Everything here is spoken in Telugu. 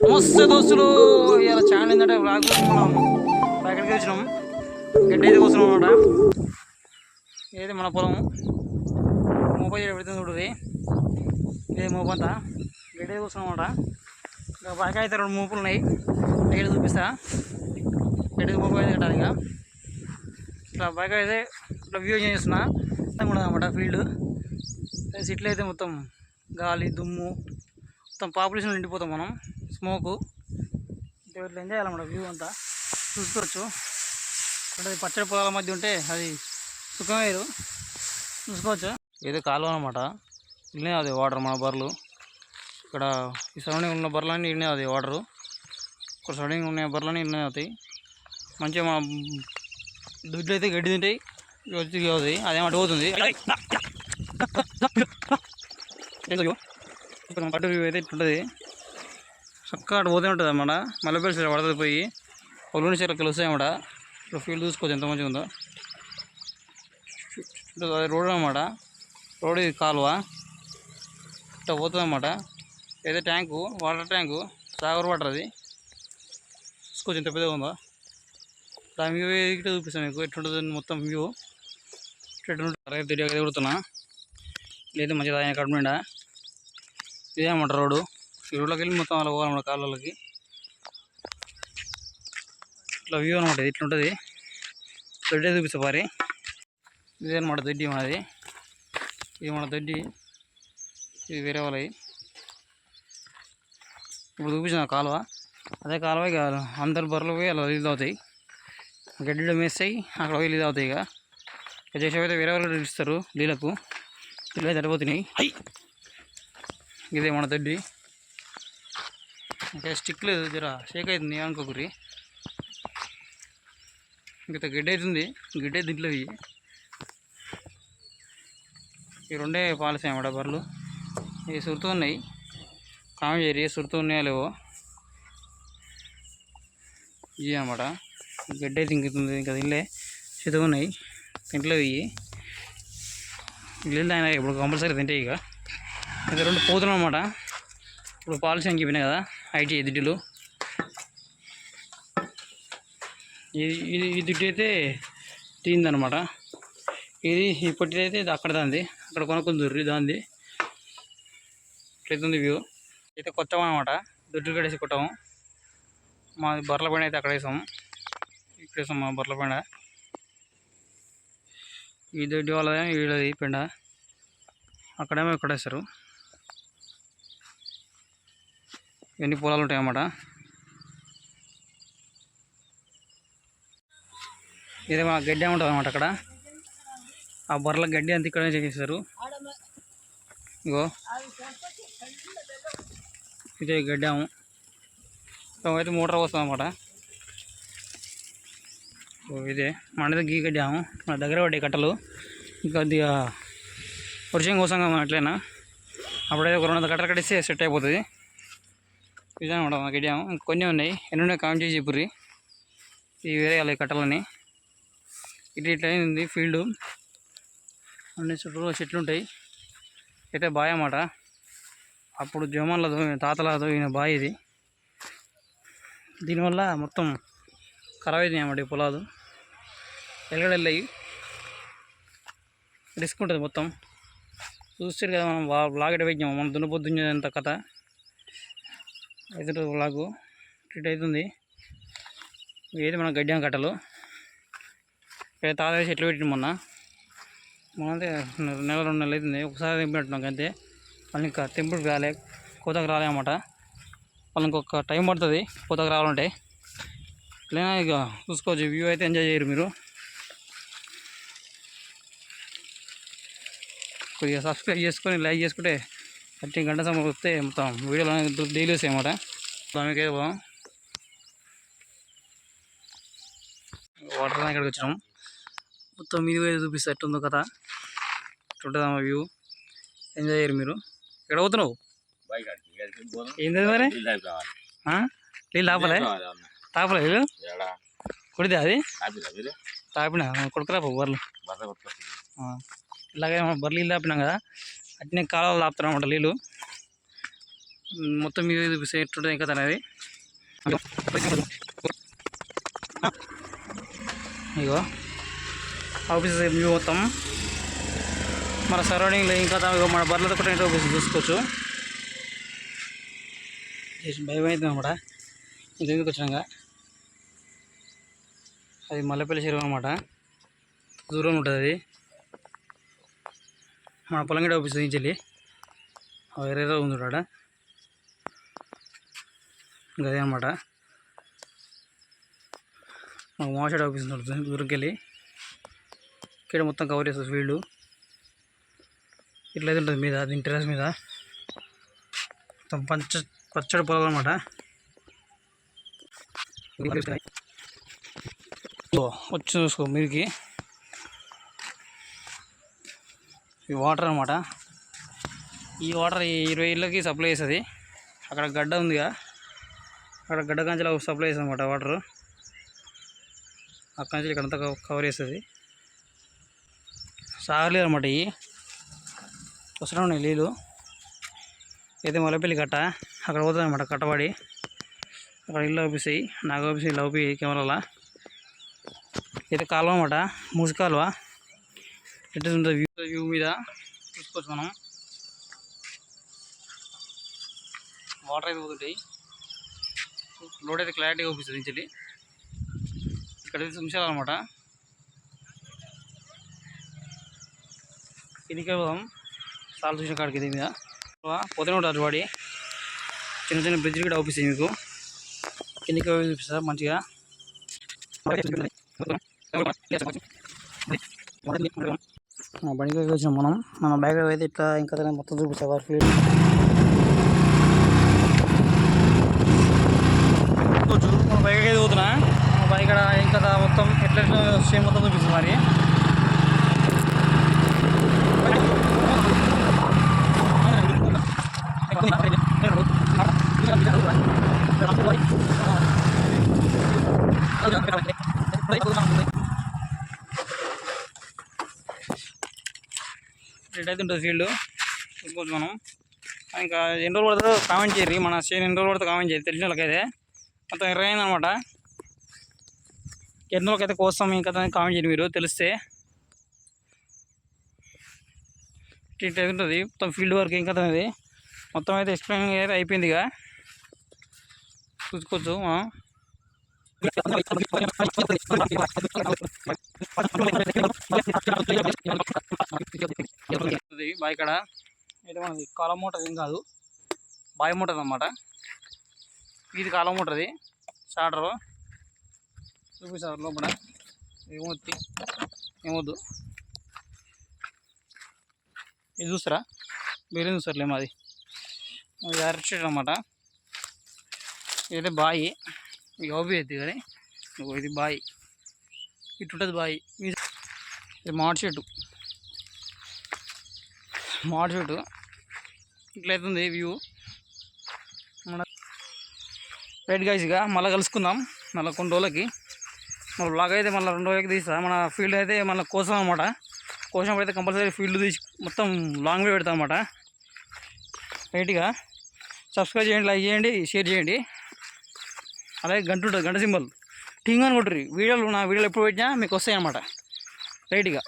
నమస్తే దోస్తులు, ఇలా ఛానల్ ఏంటంటే వ్లాగ్ మనం ఎక్కడికి వచ్చినాం, గడ్డి అయితే కూర్చున్నాం అనమాట. ఏది మన పొలం మొబైల్ పెడుతుంది చూడుది, ఇదే మోపు అంతా గడ్డి అయితే కూర్చున్నాం అనమాట. ఇంకా బాగా అయితే 2 మోపులు ఉన్నాయి, గడ్డి చూపిస్తా. గడ్డి మోపు అయితే కట్టాలి. ఇక ఇట్లా బాగా అయితే ఇట్లా వ్యూ చేస్తున్నా కూడా అనమాట. ఫీల్డ్ సిట్లు అయితే మొత్తం గాలి దుమ్ము మొత్తం పాపులేషన్ నిండిపోతాం మనం. స్మోకు ఇట్లా ఎంజాయ్ చేయాలన్నమాట. వ్యూ అంతా చూసుకోవచ్చు. అంటే పచ్చడి పొలాల మధ్య ఉంటే అది సుఖమే చూసుకోవచ్చు. ఏదో కాలువ అనమాట. ఇల్లే అది వాటర్ మన బర్రెలు. ఇక్కడ ఈ సరౌండింగ్ ఉన్న బర్రెలన్నీ ఇన్నే అది వాటరు. ఇక్కడ సరౌండింగ్ ఉన్న బర్రెలన్నీ ఇన్నే అవుతాయి. మంచిగా మా దుడ్లు అయితే గడ్డి తింటాయి, వచ్చి అవుతాయి. అదేమంటే పోతుంది పట్టు అయితే ఇట్లుంటుంది. చక్కగా అటు పోతూనే ఉంటుంది అన్నమాట. మల్లెపల్లి సైడ్ పడుతుంది పోయి ఒళ్ళుని చీరలు కలుస్తాయన్నమాట. ఇప్పుడు ఫీల్డ్ చూసుకోవచ్చు ఎంత మంచిగా ఉందో. రోడ్ అన్నమాట. రోడ్ ఇది కాలువ ఇట్లా పోతుంది అన్నమాట. ఏదో tank, water tank, Sagar water. అది చూసుకోవచ్చు ఎంత పెద్దగా ఉందో. దాని వ్యూ ఇట్లా చూపిస్తాను మీకు ఎట్లుంటుంది మొత్తం వ్యూ. రైతు తిరిగి కొడుతున్నా లేదు మంచిగా ఆయన కడుపుండా. ఇదే అన్నమాట రోడ్డు. ఈ రోడ్లోకి వెళ్ళి మొత్తం అలా పోవాలన్నమాట కాళ్ళకి. ఇట్లా వ్యూ అనమాట. ఇది ఇట్లుంటుంది. దొడ్డి చూపిస్తా పారి. ఇదే అనమాట దొడ్డి మనది. ఇది మన దొడ్డి, ఇది వేరే వాళ్ళవి. ఇప్పుడు చూపించిన కాలువ, అదే కాలువ. ఇక అందరు బర్రెలు పోయి అలా ఇది అవుతాయి, గడ్డిలో మేస్తాయి, అక్కడ పోయి ఇది అవుతాయి. ఇక చేసేవైతే వేరే వాళ్ళు ఇస్తారు నీళ్ళకు. నీళ్ళు అయితే సరిపోతున్నాయి. ఇదే మన దొడ్డి. ఇంకా స్టిక్ లేదు, జర షేక్ అవుతుంది అనుకోకరి. ఇంకా గడ్డి అవుతుంది, గడ్డి దీంట్లో ఈ 2 పాలసీ అన్నమాట బర్రెలు. ఇవి సురుతూ ఉన్నాయి. కామెంట్ చేయరు సురుతూ ఉన్నాయా లేవో. ఇవి అన్నమాట గడ్డి అయితే ఇంకుతుంది. ఇంకా దీనిలో చేతు ఉన్నాయి, తింట్లో ఇవి నీళ్ళు ఆయన ఇప్పుడు కంపల్సరీ తింటాయి. ఇక ఇంకా 2 పోతున్నాం అన్నమాట. ఇప్పుడు పాలసీ అని చెప్పినా కదా, ఐటీ దిడ్డులు. ఈ దిడ్డు అయితే తీయిందనమాట. ఇది ఇప్పటిదైతే అక్కడ దాంది, అక్కడ కొనుక్కుంది దాంది. ఇట్లయితుంది వ్యూ. అయితే కొత్తాం అనమాట. దొడ్డులు కట్టేసి కొట్టాము. మా బర్రెల పైన అయితే అక్కడ వేసాము, ఇక్కడ వేసాం మా బర్రెల పైన. ఈ దొడ్డి వాళ్ళ వీళ్ళది పెండ, అక్కడేమో ఇక్కడ వేస్తారు. ఎన్ని పొలాలు ఉంటాయి అన్నమాట. ఇదే మా గడ్డి ఉంటుంది అన్నమాట. అక్కడ ఆ బర్రెల గడ్డి అంతా ఇక్కడే చేస్తారు. ఇగో ఇదే గడ్డాము. అయితే మోటార్ వస్తుంది అన్నమాట. ఇదే మన గీ గడ్డాము. మన దగ్గర పడ్డాయి కట్టలు. ఇంకా కొద్దిగా వర్షం కోసం అట్లయినా అప్పుడైతే ఒక 200 కట్టలు కట్టేస్తే సెట్ అయిపోతుంది. ఇదే అనమాట మా గడ్డాము. ఇంకొన్ని ఉన్నాయి, ఎన్ని ఉన్నాయి కామెంట్ చేసి చెప్పుర్రి. ఇవి వేరే వాళ్ళ కట్టలని. ఇట్లా అయింది ఫీల్డ్. అన్ని చుట్టూ చెట్లు ఉంటాయి. అయితే బాయ్ అన్నమాట. అప్పుడు జమాన్లతో తాతలతో ఈయన బాయ్ ఇది. దీనివల్ల మొత్తం ఖరాబ్ అవుతాయి అన్నమాట ఈ పొలాలు. వెళ్ళాయి, రిస్క్ ఉంటుంది మొత్తం. చూస్తారు కదా మనం బ్లాగ్ ఎట పెట్టాము, మనం దున్నపోద్దున్నంత కథ అయితే బ్లాగు ఇట్ అవుతుంది. ఏది మన గడ్డి కట్టలు. ఇక్కడ తాత చెట్లు పెట్టింది మొన్నైతే 1 నెల 2 నెలలు అవుతుంది. ఒకసారి తెంపినట్టున్నాం అంతే. వాళ్ళు ఇంకా తెంపుడు రాలే, కోతకు రాలే అన్నమాట. వాళ్ళు ఇంకొక టైం పడుతుంది కోతకు రావాలంటే. లేదా ఇక చూసుకోవచ్చు. వ్యూ అయితే ఎంజాయ్ చేయరు మీరు. కొద్దిగా సబ్స్క్రైబ్ చేసుకొని లైక్ చేసుకుంటే 30 గంటల సమయం వస్తే మొత్తం వీడియోలో డైలీ వస్తాయి అన్నమాట. దానికైతే వాటర్ ఇక్కడికి వచ్చినాం. మొత్తం మీద పోయి చూపిస్తే ఎట్టుందో కదా, ఇట్లుంటుంది వ్యూ. ఎంజాయ్ చేయరు మీరు. ఎక్కడ పోతున్నావు? ఏంది మరి నీళ్ళు తాపలే? తాపలే వీళ్ళు కొడితే అది తాపినా కొడుకురా బర్రెలు. ఇలాగే బర్రెలు నీళ్ళు తాపినాం కదా, అట్నే కాలువలు తాపుతారు అన్నమాట నీళ్ళు. మొత్తం మీద చూపిస్తే ఎట్లుంటుంది కదా అనేది. ఇగో ఆఫీస్ వ్యూ మొత్తం మన సరౌండింగ్లో ఇంకా మన బర్రెలతో కూడా ఏంటో ఆఫీస్ చూసుకోవచ్చు. భయం అవుతుంది అనమాట. ఇది ఎందుకు వచ్చినాక అది మల్లెపల్లి చెరువు అనమాట. దూరం ఉంటుంది అది. మన పొలంగడ ఆఫీస్ నుంచి వెళ్ళి వేరేదో ఉంది ఆడ. ఇంకా అదే అనమాట మాకు మోషాడ్ ఆఫీస్ ఉంటుంది. దూరంకి వెళ్ళి ఇక్కడ మొత్తం కవర్ చేస్తుంది ఫీల్డ్. ఇట్లయితే ఉంటుంది మీద దీని టెర్రస్ మీద మొత్తం పచ్చడి పొలాలు అనమాట. వచ్చి చూసుకో మీరికి ఈ వాటర్ అనమాట. ఈ వాటర్ 20 ఇళ్ళకి సప్లై చేస్తుంది. అక్కడ గడ్డ ఉందిగా, అక్కడ గడ్డ కంచెలో సప్లై చేస్తుంది అనమాట వాటర్. ఆ కంచెలు ఇక్కడంతా కవర్ చేస్తుంది. సాగలేదు అనమాట. ఇవి వస్తూనే ఉన్నాయి నీళ్ళు. అయితే మల్లెపల్లి కట్ట అక్కడ పోతుంది అనమాట. కట్టబడి అక్కడ ఇల్లు ఆపిస్తాయి. నాకు ఆపిస్తాయి ఇల్లు ఆపి కెమెరాలో. అయితే కాలువ అనమాట, మూసి కాలువ. ఎట్లా ఉంటుంది వ్యూ మీద చూసుకోవచ్చు మనం. వాటర్ అయితే పోతుంటాయి. రోడ్ అయితే క్లారిటీగా చూపిస్తుంది నుంచి. ఇక్కడ 5 నిమిషాలు అనమాట. కిందికి పోదాం. సాల్ చూసిన కాడికి ఇది మీద పోతూనే ఉంటుంది వాడి. చిన్న చిన్న బ్రిడ్జ్ కూడా అవుపిస్తాయి మీకు. కిందికి చూపిస్తా మంచిగా. బండికి వచ్చినాం మనం. మన బ్యాగ్ అయితే ఇట్లా ఇంకా మొత్తం చూపిస్తా వారి ఫీల్డ్. మన బైక్ అయితే పోతున్నా. మన బైక్ ఇంకా మొత్తం ఎట్లా సేమ్ మొత్తం చూపిస్తుంది మరి. రెడ్ అయితే ఉంటుంది ఫీల్డ్ చూసుకోవచ్చు మనం. ఇంకా ఎన్ని రోజులు పడుతుందో కామెంట్ చేయరు. మన చేను ఎన్ని రోజులు పడుతుందో కామెంట్ చేయరు. తెలిసిన వాళ్ళకైతే మొత్తం ఎర్రైందనమాట. ఎన్ని రోజులకైతే కోసం ఇంకా కామెంట్ చేయరు మీరు తెలిస్తే. ఇట్లా ఉంటుంది మొత్తం ఫీల్డ్ వర్క్ ఇంకా అది మొత్తం అయితే ఎక్స్ప్లెయిన్ అయితే అయిపోయింది. ఇక చూసుకోవచ్చు మనం. బావి కాడ అయితే మనది కాలం మోటార్ ఏం కాదు, బావి మోటార్ అన్నమాట. ఇది కాలం మోటార్ది స్టార్టరు చూపిస్తారు లోపల. ఏమొద్దు ఇది చూస్తారా, మీరేం చూస్తారులే. మాది అరెస్ట్ అనమాట. ఇదైతే బావి మీకు అవుతుంది కానీ ఇది బావి. ఇటు ఉంటుంది బావి. ఇది మామిడి చెట్టు. ఇట్లయితుంది వ్యూ. మన రైట్ గైస్ ఇక మళ్ళీ కలుసుకుందాం. మళ్ళీ కొన్ని రోజులకి మన బ్లాగ్ అయితే మళ్ళీ 2 రోజులకి తీస్తా. మన ఫీల్డ్ అయితే మళ్ళీ కోసం అనమాట. కోసినప్పుడు అయితే కంపల్సరీ ఫీల్డ్ తీసి మొత్తం లాంగ్ వే పెడతాం అనమాట. రైట్గా సబ్స్క్రైబ్ చేయండి, లైక్ చేయండి, షేర్ చేయండి. అలాగే గంట ఉంటుంది, గంట సింబల్ టింగ్ అని కొట్టుర్రి. నా వీడియోలు ఎప్పుడు పెట్టినా మీకు వస్తాయి అన్నమాట. రైట్గా